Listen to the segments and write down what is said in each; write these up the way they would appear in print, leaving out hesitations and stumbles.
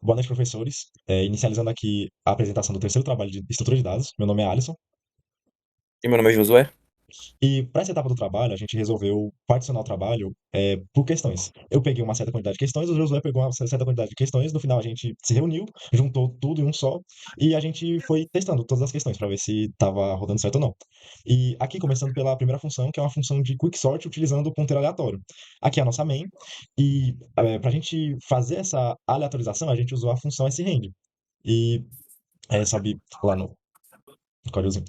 Boa noite, professores. Inicializando aqui a apresentação do terceiro trabalho de estrutura de dados. Meu nome é Alisson. E meu nome é Josué. E para essa etapa do trabalho, a gente resolveu particionar o trabalho por questões. Eu peguei uma certa quantidade de questões, o Josué pegou uma certa quantidade de questões. No final, a gente se reuniu, juntou tudo em um só e a gente foi testando todas as questões para ver se estava rodando certo ou não. E aqui, começando pela primeira função, que é uma função de quicksort utilizando o ponteiro aleatório. Aqui é a nossa main. E para a gente fazer essa aleatorização, a gente usou a função srand. E sobe lá no códigozinho.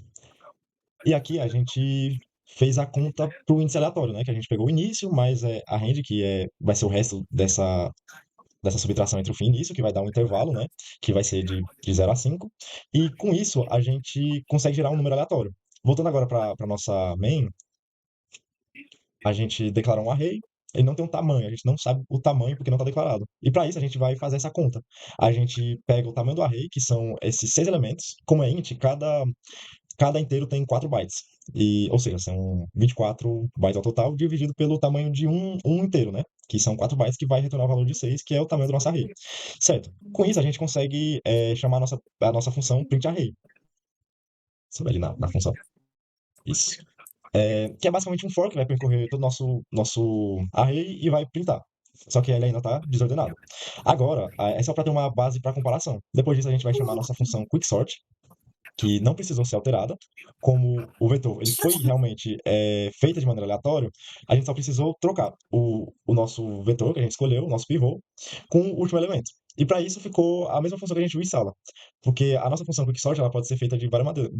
E aqui a gente fez a conta para o índice aleatório, né? Que a gente pegou o início, mais a range, vai ser o resto dessa subtração entre o fim e início, que vai dar um intervalo, né? Que vai ser de 0 a 5. E com isso a gente consegue gerar um número aleatório. Voltando agora para nossa main, a gente declara um array, ele não tem um tamanho, a gente não sabe o tamanho porque não está declarado. E para isso a gente vai fazer essa conta. A gente pega o tamanho do array, que são esses 6 elementos, como é int, cada inteiro tem 4 bytes. Ou seja, são 24 bytes ao total, dividido pelo tamanho de um inteiro, né? Que são 4 bytes, que vai retornar o valor de 6, que é o tamanho do nosso array. Certo. Com isso, a gente consegue chamar a nossa função printArray. Sobe ali na função. Isso. Que é basicamente um for que vai percorrer todo o nosso array e vai printar. Só que ele ainda está desordenado. Agora, é só para ter uma base para comparação. Depois disso, a gente vai chamar a nossa função quicksort, que não precisou ser alterada, como o vetor ele foi realmente feito de maneira aleatória, a gente só precisou trocar o nosso vetor que a gente escolheu, o nosso pivô, com o último elemento. E para isso ficou a mesma função que a gente viu em sala, porque a nossa função quicksort ela pode ser feita de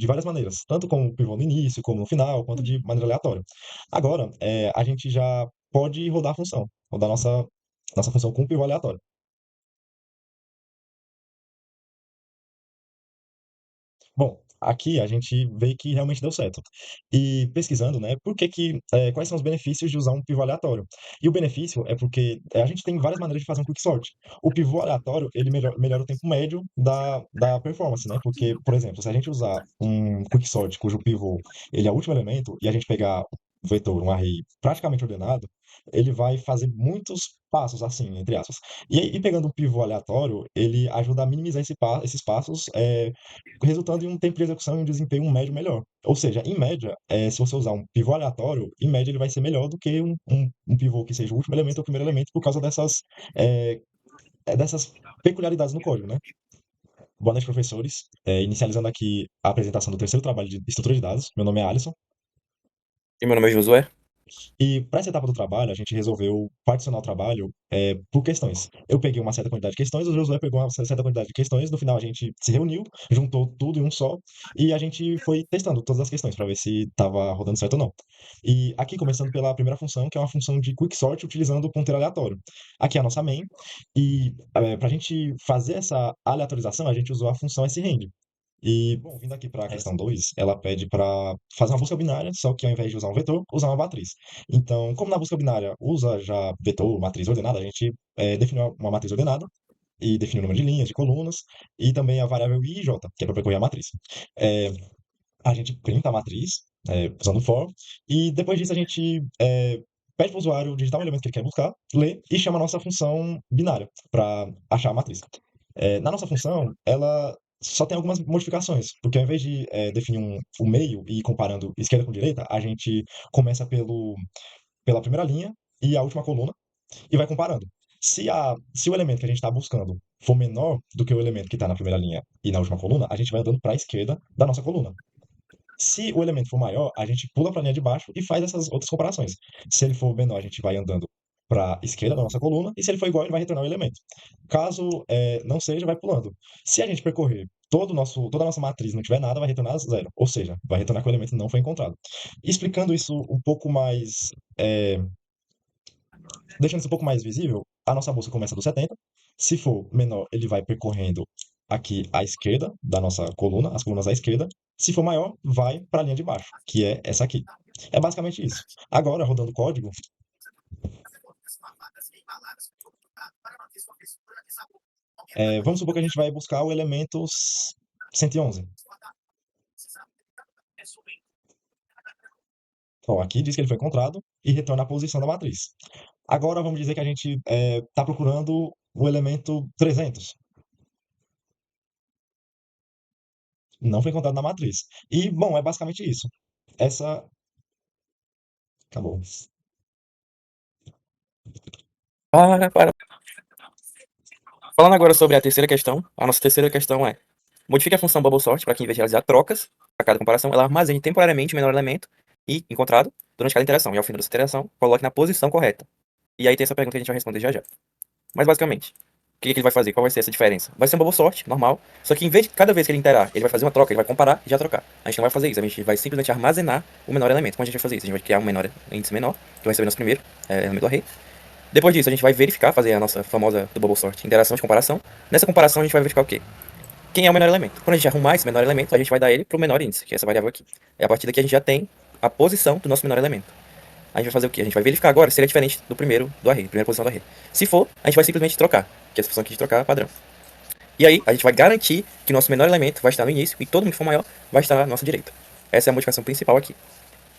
várias maneiras, tanto como pivô no início, como no final, quanto de maneira aleatória. Agora, a gente já pode rodar a função, rodar a nossa função com pivô aleatório. Bom, aqui a gente vê que realmente deu certo. E pesquisando, né, quais são os benefícios de usar um pivô aleatório? E o benefício é porque a gente tem várias maneiras de fazer um quicksort. O pivô aleatório, ele melhora o tempo médio da performance, né? Porque, por exemplo, se a gente usar um quicksort cujo pivô ele é o último elemento e a gente pegar um vetor, um array praticamente ordenado, ele vai fazer muitos passos assim, entre aspas. E pegando um pivô aleatório, ele ajuda a minimizar esses passos, resultando em um tempo de execução e um desempenho médio melhor. Ou seja, em média, se você usar um pivô aleatório, em média ele vai ser melhor do que um pivô que seja o último elemento ou o primeiro elemento por causa é, dessas peculiaridades no código, né? Boa noite, professores. Inicializando aqui a apresentação do terceiro trabalho de estrutura de dados. Meu nome é Alisson. E meu nome é Josué. E para essa etapa do trabalho, a gente resolveu particionar o trabalho por questões. Eu peguei uma certa quantidade de questões, o Josué pegou uma certa quantidade de questões. No final, a gente se reuniu, juntou tudo em um só e a gente foi testando todas as questões para ver se estava rodando certo ou não. E aqui, começando pela primeira função, que é uma função de quicksort utilizando o ponteiro aleatório. Aqui é a nossa main. E para a gente fazer essa aleatorização, a gente usou a função srand. E, bom, vindo aqui para a questão 2, ela pede para fazer uma busca binária, só que ao invés de usar um vetor, usar uma matriz. Então, como na busca binária usa já vetor, matriz ordenada, a gente definiu uma matriz ordenada e definiu o número de linhas, de colunas, e também a variável i e j, que é para percorrer a matriz. É, a gente printa a matriz usando for, e depois disso a gente pede para o usuário digitar um elemento que ele quer buscar, ler, e chama a nossa função binária para achar a matriz. Na nossa função, ela só tem algumas modificações, porque ao invés de definir o meio e ir comparando esquerda com direita, a gente começa pela primeira linha e a última coluna e vai comparando. Se o elemento que a gente está buscando for menor do que o elemento que está na primeira linha e na última coluna, a gente vai andando para a esquerda da nossa coluna. Se o elemento for maior, a gente pula para a linha de baixo e faz essas outras comparações. Se ele for menor, a gente vai andando para a esquerda da nossa coluna, e se ele for igual, ele vai retornar o elemento. Caso não seja, vai pulando. Se a gente percorrer toda a nossa matriz e não tiver nada, vai retornar zero. Ou seja, vai retornar que o elemento não foi encontrado. Explicando isso um pouco mais, é, deixando isso um pouco mais visível, a nossa busca começa do 70. Se for menor, ele vai percorrendo aqui à esquerda da nossa coluna, as colunas à esquerda. Se for maior, vai para a linha de baixo, que é essa aqui. É basicamente isso. Agora, rodando o código, vamos supor que a gente vai buscar o elemento 111. Bom, aqui diz que ele foi encontrado e retorna a posição da matriz. Agora vamos dizer que a gente está procurando o elemento 300. Não foi encontrado na matriz. E, bom, é basicamente isso. Essa. Acabou. Para. Falando agora sobre a terceira questão, a nossa terceira questão é: modifique a função bubble sort para que, em vez de realizar trocas a cada comparação, ela armazene temporariamente o menor elemento e encontrado durante cada interação. E ao fim dessa interação, coloque na posição correta. E aí tem essa pergunta que a gente vai responder já já. Mas basicamente, o que ele vai fazer? Qual vai ser essa diferença? Vai ser um bubble sort, normal. Só que em vez de cada vez que ele interar, ele vai fazer uma troca, ele vai comparar e já trocar. A gente não vai fazer isso, a gente vai simplesmente armazenar o menor elemento. Como a gente vai fazer isso? A gente vai criar um menor índice menor, que vai ser o nosso primeiro elemento do array. Depois disso, a gente vai verificar, fazer a nossa famosa do bubble sort, interação de comparação. Nessa comparação, a gente vai verificar o quê? Quem é o menor elemento. Quando a gente arrumar esse menor elemento, a gente vai dar ele para o menor índice, que é essa variável aqui. E a partir daqui a gente já tem a posição do nosso menor elemento. A gente vai fazer o quê? A gente vai verificar agora se ele é diferente do primeiro do array, primeira posição do array. Se for, a gente vai simplesmente trocar, que é essa função aqui de trocar é padrão. E aí, a gente vai garantir que o nosso menor elemento vai estar no início e todo mundo que for maior vai estar na nossa direita. Essa é a modificação principal aqui.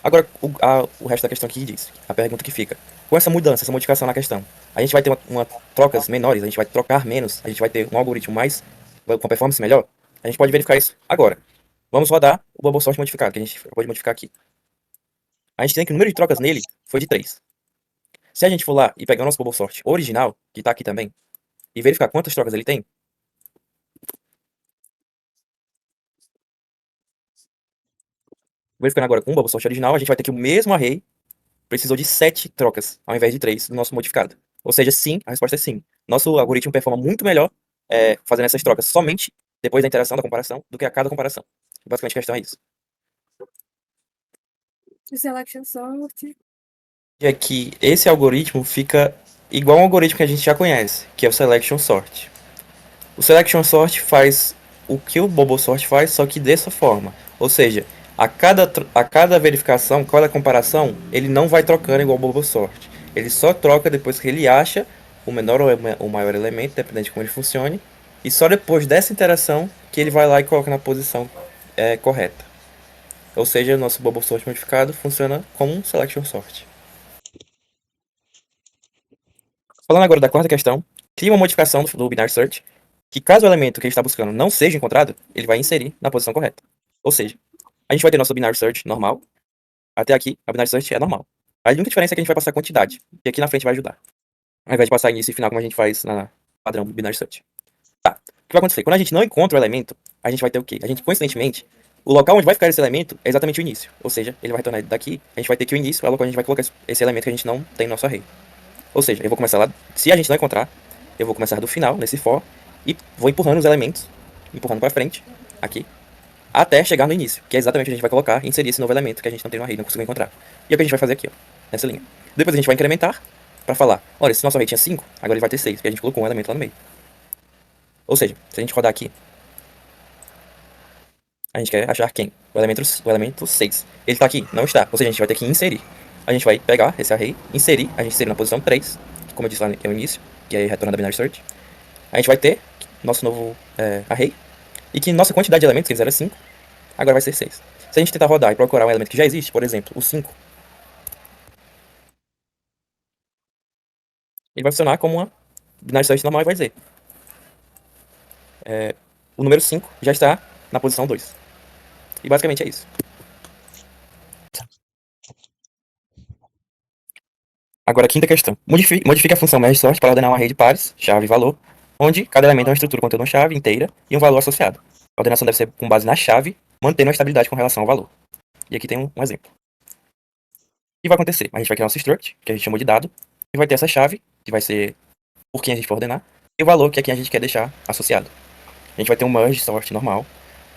Agora, o resto da questão aqui diz, a pergunta que fica: com essa mudança, essa modificação na questão, a gente vai ter uma trocas menores, a gente vai trocar menos, a gente vai ter um algoritmo mais com performance melhor? A gente pode verificar isso agora. Vamos rodar o bubble sort modificado, que a gente pode modificar aqui. A gente tem que o número de trocas nele foi de 3. Se a gente for lá e pegar o nosso bubble sort original, que está aqui também, e verificar quantas trocas ele tem, verificando agora com o bubble sort original, a gente vai ter que o mesmo array precisou de 7 trocas, ao invés de 3 do nosso modificado. Ou seja, sim, a resposta é sim. Nosso algoritmo performa muito melhor fazendo essas trocas somente depois da interação, da comparação, do que a cada comparação. Basicamente a questão é isso. Selection sort. É que esse algoritmo fica igual ao algoritmo que a gente já conhece, que é o selection sort. O selection sort faz o que o bubble sort faz, só que dessa forma. Ou seja, a cada verificação, cada comparação, ele não vai trocando igual o bubble sort. Ele só troca depois que ele acha o menor ou o maior elemento, dependendo de como ele funcione. E só depois dessa interação que ele vai lá e coloca na posição correta. Ou seja, o nosso bubble sort modificado funciona como um selection sort. Falando agora da quarta questão, cria uma modificação do binary search, que caso o elemento que ele está buscando não seja encontrado, ele vai inserir na posição correta. Ou seja, a gente vai ter nosso binary search normal, até aqui a binary search é normal. A única diferença é que a gente vai passar quantidade, e aqui na frente vai ajudar. Ao invés de passar início e final como a gente faz na padrão binary search. Tá, o que vai acontecer? Quando a gente não encontra o elemento, a gente vai ter o quê? A gente, coincidentemente, o local onde vai ficar esse elemento é exatamente o início. Ou seja, ele vai retornar daqui, a gente vai ter que o início é o local onde a gente vai colocar esse elemento que a gente não tem no nosso array. Ou seja, eu vou começar lá, se a gente não encontrar, eu vou começar do final, nesse for, e vou empurrando os elementos, empurrando para frente, aqui, até chegar no início, que é exatamente o que a gente vai colocar e inserir esse novo elemento que a gente não tem no array, não conseguiu encontrar. E é o que a gente vai fazer aqui, ó, nessa linha. Depois a gente vai incrementar para falar, olha, se nosso array tinha 5, agora ele vai ter 6, porque a gente colocou um elemento lá no meio. Ou seja, se a gente rodar aqui, a gente quer achar quem? O elemento 6. Ele está aqui? Não está. Ou seja, a gente vai ter que inserir. A gente vai pegar esse array, inserir, a gente inserir na posição 3, que como eu disse lá que é o início, que aí retorna da binary search. A gente vai ter nosso novo array, e que nossa quantidade de elementos, que antes era 5, agora vai ser 6. Se a gente tentar rodar e procurar um elemento que já existe, por exemplo, o 5, ele vai funcionar como uma binary search normal e vai dizer o número 5 já está na posição 2. E basicamente é isso. Agora, a quinta questão. Modifique a função merge-sort para ordenar um array de pares, chave e valor, onde cada elemento é uma estrutura contendo uma chave inteira e um valor associado. A ordenação deve ser com base na chave, mantendo a estabilidade com relação ao valor. E aqui tem um exemplo. O que vai acontecer? A gente vai criar nosso struct, que a gente chamou de dado, e vai ter essa chave, que vai ser por quem a gente for ordenar, e o valor, que é quem a gente quer deixar associado. A gente vai ter um merge sort normal.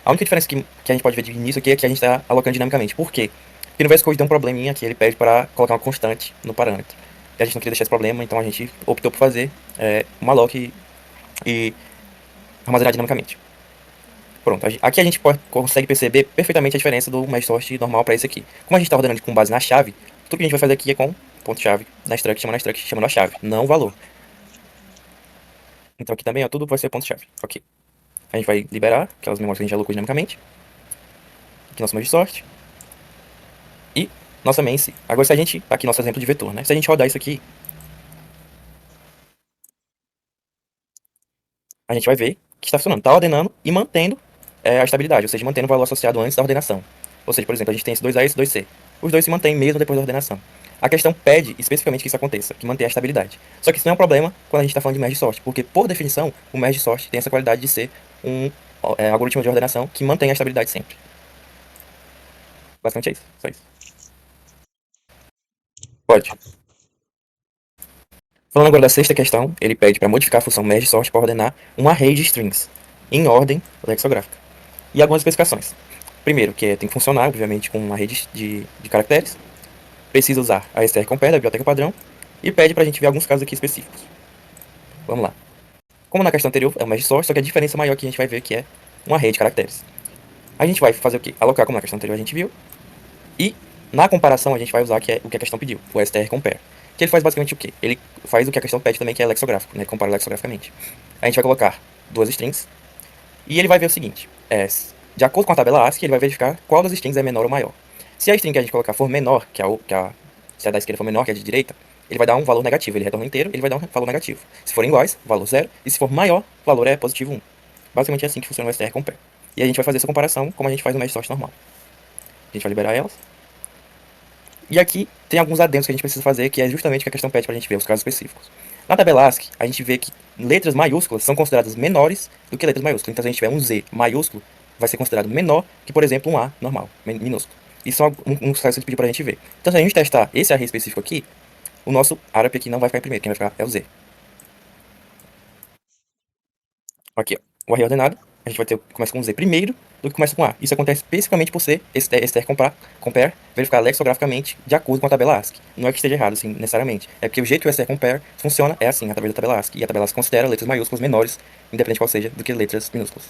A única diferença que a gente pode ver de início aqui é que a gente está alocando dinamicamente. Por quê? Porque no VS Code tem um probleminha que ele pede para colocar uma constante no parâmetro. E a gente não queria deixar esse problema, então a gente optou por fazer uma lock e armazenar dinamicamente. Pronto, aqui a gente consegue perceber perfeitamente a diferença do merge sort normal para esse aqui. Como a gente está ordenando com base na chave, tudo que a gente vai fazer aqui é com ponto-chave na struct, chamando a chave, não o valor. Então aqui também, ó, tudo vai ser ponto-chave. Ok. A gente vai liberar aquelas memórias que a gente alocou dinamicamente. Aqui nosso merge sort. E nossa main em si. Agora se a gente, aqui nosso exemplo de vetor, né? Se a gente rodar isso aqui, a gente vai ver que está funcionando. Está ordenando e mantendo é a estabilidade, ou seja, mantendo o valor associado antes da ordenação. Ou seja, por exemplo, a gente tem esse 2A e esse 2C. Os dois se mantêm mesmo depois da ordenação. A questão pede especificamente que isso aconteça, que mantenha a estabilidade. Só que isso não é um problema quando a gente está falando de merge sort, porque por definição, o merge sort tem essa qualidade de ser um algoritmo de ordenação que mantém a estabilidade sempre. Basicamente é isso, só isso. Pode. Falando agora da sexta questão, ele pede para modificar a função merge sort para ordenar um array de strings em ordem lexicográfica. E algumas especificações. Primeiro, que tem que funcionar, obviamente, com uma rede de caracteres. Precisa usar a strcompare da biblioteca padrão. E pede para a gente ver alguns casos aqui específicos. Vamos lá. Como na questão anterior, é o merge sort, só que a diferença maior que a gente vai ver que é uma array de caracteres. A gente vai fazer o quê? Alocar, como na questão anterior a gente viu. E na comparação a gente vai usar que é o que a questão pediu, o strcompare. Que ele faz basicamente o quê? Ele faz o que a questão pede também, que é lexicográfico, né? Compara lexicograficamente. A gente vai colocar duas strings e ele vai ver o seguinte: de acordo com a tabela ASCII, ele vai verificar qual das strings é menor ou maior. Se a string que a gente colocar for menor, se a da esquerda for menor que a de direita, ele vai dar um valor negativo, ele retorna inteiro, ele vai dar um valor negativo. Se forem iguais, valor 0, e se for maior, o valor é positivo 1. Basicamente é assim que funciona o strcompare. E a gente vai fazer essa comparação como a gente faz no merge sort normal. A gente vai liberar elas. E aqui tem alguns adendos que a gente precisa fazer, que é justamente o que a questão pede para a gente ver, os casos específicos. Na tabela ASCII, a gente vê que letras maiúsculas são consideradas menores do que letras maiúsculas. Então, se a gente tiver um Z maiúsculo, vai ser considerado menor que, por exemplo, um A normal, minúsculo. Isso é um casos que ele pediu para a gente ver. Então, se a gente testar esse array específico aqui, o nosso árabe aqui não vai ficar em primeiro, quem vai ficar é o Z. Aqui, ó, o array ordenado, a gente vai ter, começa com um Z primeiro do que começa com A. Isso acontece especificamente por ser esse compare verificar lexicograficamente de acordo com a tabela ASCII. Não é que esteja errado, assim, necessariamente. É porque o jeito que o str compare funciona é assim, através da tabela ASCII. E a tabela ASCII considera letras maiúsculas menores, independente qual seja, do que letras minúsculas.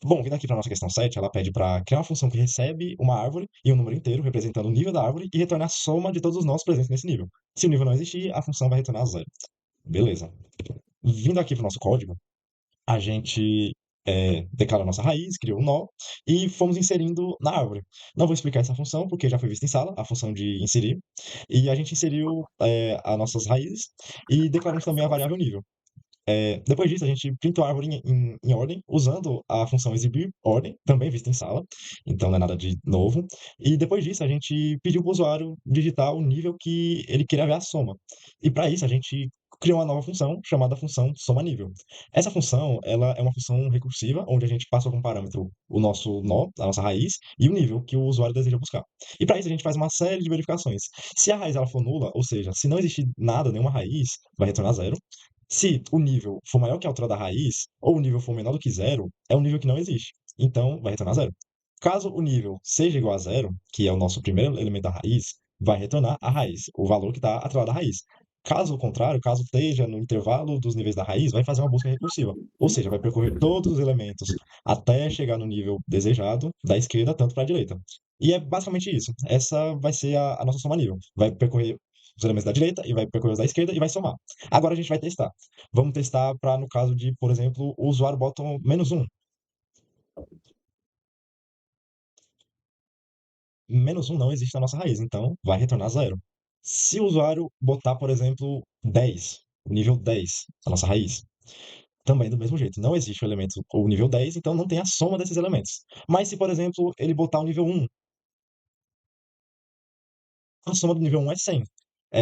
Bom, vindo aqui para nossa questão 7, ela pede para criar uma função que recebe uma árvore e um número inteiro representando o nível da árvore e retornar a soma de todos os nós presentes nesse nível. Se o nível não existir, a função vai retornar zero. Beleza. Vindo aqui para o nosso código, a gente declara a nossa raiz, criou um nó e fomos inserindo na árvore. Não vou explicar essa função porque já foi vista em sala, a função de inserir. E a gente inseriu as nossas raízes e declaramos também a variável nível. Depois disso, a gente printou a árvore em ordem, usando a função exibir ordem, também vista em sala, então não é nada de novo. E depois disso, a gente pediu para o usuário digitar o nível que ele queria ver a soma. E para isso, a gente criou uma nova função chamada função soma nível. Essa função, ela é uma função recursiva, onde a gente passa como parâmetro o nosso nó, a nossa raiz, e o nível que o usuário deseja buscar. E para isso, a gente faz uma série de verificações. Se a raiz ela for nula, ou seja, se não existir nada, nenhuma raiz, vai retornar zero. Se o nível for maior que a altura da raiz, ou o nível for menor do que zero, é um nível que não existe. Então, vai retornar zero. Caso o nível seja igual a zero, que é o nosso primeiro elemento da raiz, vai retornar a raiz, o valor que está atrelado à raiz. Caso contrário, caso esteja no intervalo dos níveis da raiz, vai fazer uma busca recursiva. Ou seja, vai percorrer todos os elementos até chegar no nível desejado, da esquerda tanto para a direita. E é basicamente isso. Essa vai ser a nossa soma nível. Vai percorrer os elementos da direita e vai percorrer os da esquerda e vai somar. Agora a gente vai testar. Vamos testar para, no caso de, por exemplo, o usuário bota um -1. -1 não existe na nossa raiz, então vai retornar zero. Se o usuário botar, por exemplo, 10, o nível 10 na nossa raiz, também do mesmo jeito. Não existe o elemento, o nível 10, então não tem a soma desses elementos. Mas se, por exemplo, ele botar o nível 1, a soma do nível 1 é 100.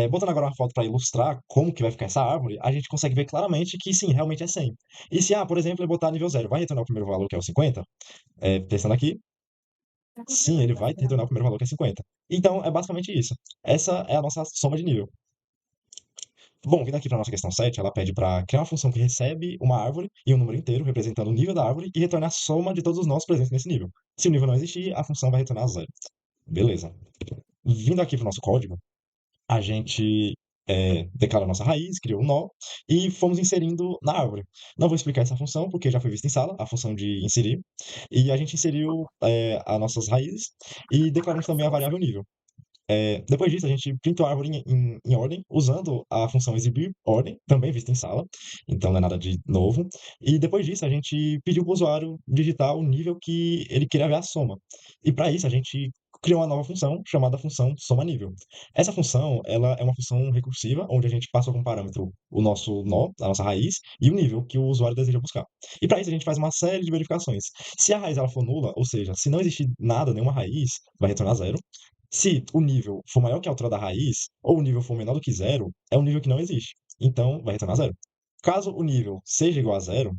Botando agora uma foto para ilustrar como que vai ficar essa árvore, a gente consegue ver claramente que sim, realmente é 100. E se, por exemplo, ele botar nível 0, vai retornar o primeiro valor, que é o 50? Testando aqui, Tá sim, ele confirmando, vai tá retornar o primeiro valor, que é 50. Então, é basicamente isso. Essa é a nossa soma de nível. Bom, vindo aqui para a nossa questão 7, ela pede para criar uma função que recebe uma árvore e um número inteiro representando o nível da árvore e retornar a soma de todos os nós presentes nesse nível. Se o nível não existir, a função vai retornar zero. Beleza. Vindo aqui para o nosso código, a gente declara a nossa raiz, criou um nó e fomos inserindo na árvore. Não vou explicar essa função porque já foi vista em sala, a função de inserir. E a gente inseriu as nossas raízes e declaramos também a variável nível. Depois disso, a gente printou a árvore em ordem, usando a função exibir ordem, também vista em sala, então não é nada de novo. E depois disso, a gente pediu para o usuário digitar o nível que ele queria ver a soma. E para isso, a gente criou uma nova função chamada função soma-nível. Essa função, ela é uma função recursiva, onde a gente passa como parâmetro o nosso nó, a nossa raiz, e o nível que o usuário deseja buscar. E para isso a gente faz uma série de verificações. Se a raiz ela for nula, ou seja, se não existir nada, nenhuma raiz, vai retornar zero. Se o nível for maior que a altura da raiz, ou o nível for menor do que zero, é um nível que não existe. Então, vai retornar zero. Caso o nível seja igual a zero,